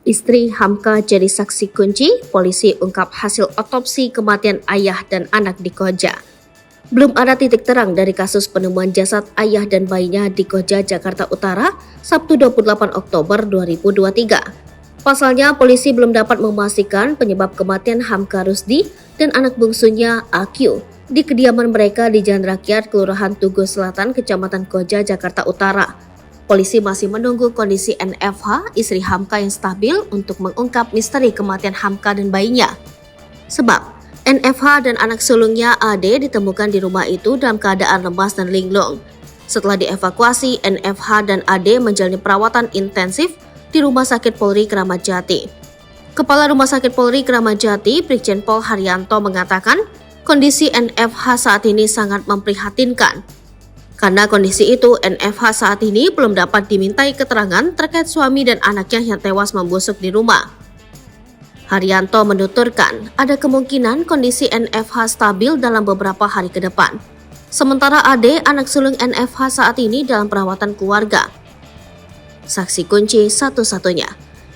Istri Hamka jadi saksi kunci, polisi ungkap hasil otopsi kematian ayah dan anak di Koja. Belum ada titik terang dari kasus penemuan jasad ayah dan bayinya di Koja, Jakarta Utara, Sabtu 28 Oktober 2023. Pasalnya, polisi belum dapat memastikan penyebab kematian Hamka Rusdi dan anak bungsunya AQ di kediaman mereka di Jalan Rakyat, Kelurahan Tugu Selatan, Kecamatan Koja, Jakarta Utara. Polisi masih menunggu kondisi NFH, istri Hamka yang stabil untuk mengungkap misteri kematian Hamka dan bayinya. Sebab, NFH dan anak sulungnya AD ditemukan di rumah itu dalam keadaan lemas dan linglung. Setelah dievakuasi, NFH dan AD menjalani perawatan intensif di Rumah Sakit Polri Kramat Jati. Kepala Rumah Sakit Polri Kramat Jati, Brigjen Pol Haryanto mengatakan, kondisi NFH saat ini sangat memprihatinkan. Karena kondisi itu, NFH saat ini belum dapat dimintai keterangan terkait suami dan anaknya yang tewas membusuk di rumah. Haryanto menuturkan, ada kemungkinan kondisi NFH stabil dalam beberapa hari ke depan. Sementara Ade, anak sulung NFH saat ini dalam perawatan keluarga. Saksi kunci satu-satunya.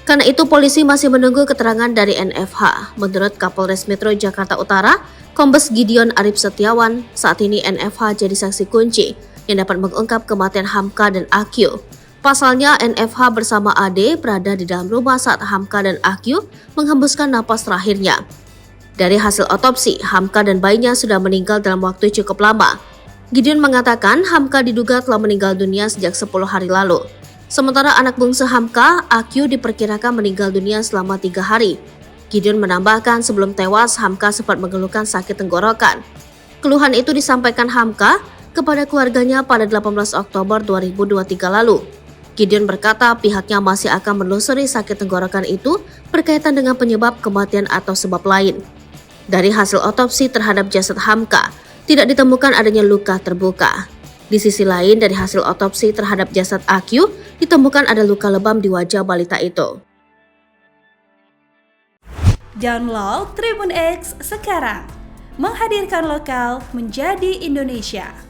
Karena itu polisi masih menunggu keterangan dari NFH. Menurut Kapolres Metro Jakarta Utara, Kombes Gideon Arif Setiawan, saat ini NFH jadi saksi kunci yang dapat mengungkap kematian Hamka dan AQ. Pasalnya, NFH bersama AD berada di dalam rumah saat Hamka dan AQ menghembuskan napas terakhirnya. Dari hasil otopsi, Hamka dan bayinya sudah meninggal dalam waktu cukup lama. Gideon mengatakan Hamka diduga telah meninggal dunia sejak 10 hari lalu. Sementara anak bungsu Hamka, AQ diperkirakan meninggal dunia selama 3 hari. Gideon menambahkan sebelum tewas, Hamka sempat mengeluhkan sakit tenggorokan. Keluhan itu disampaikan Hamka kepada keluarganya pada 18 Oktober 2023 lalu. Gideon berkata pihaknya masih akan menelusuri sakit tenggorokan itu berkaitan dengan penyebab kematian atau sebab lain. Dari hasil otopsi terhadap jasad Hamka, tidak ditemukan adanya luka terbuka. Di sisi lain, dari hasil otopsi terhadap jasad AQ, ditemukan ada luka lebam di wajah balita itu. Download Tribun X sekarang, menghadirkan lokal menjadi Indonesia.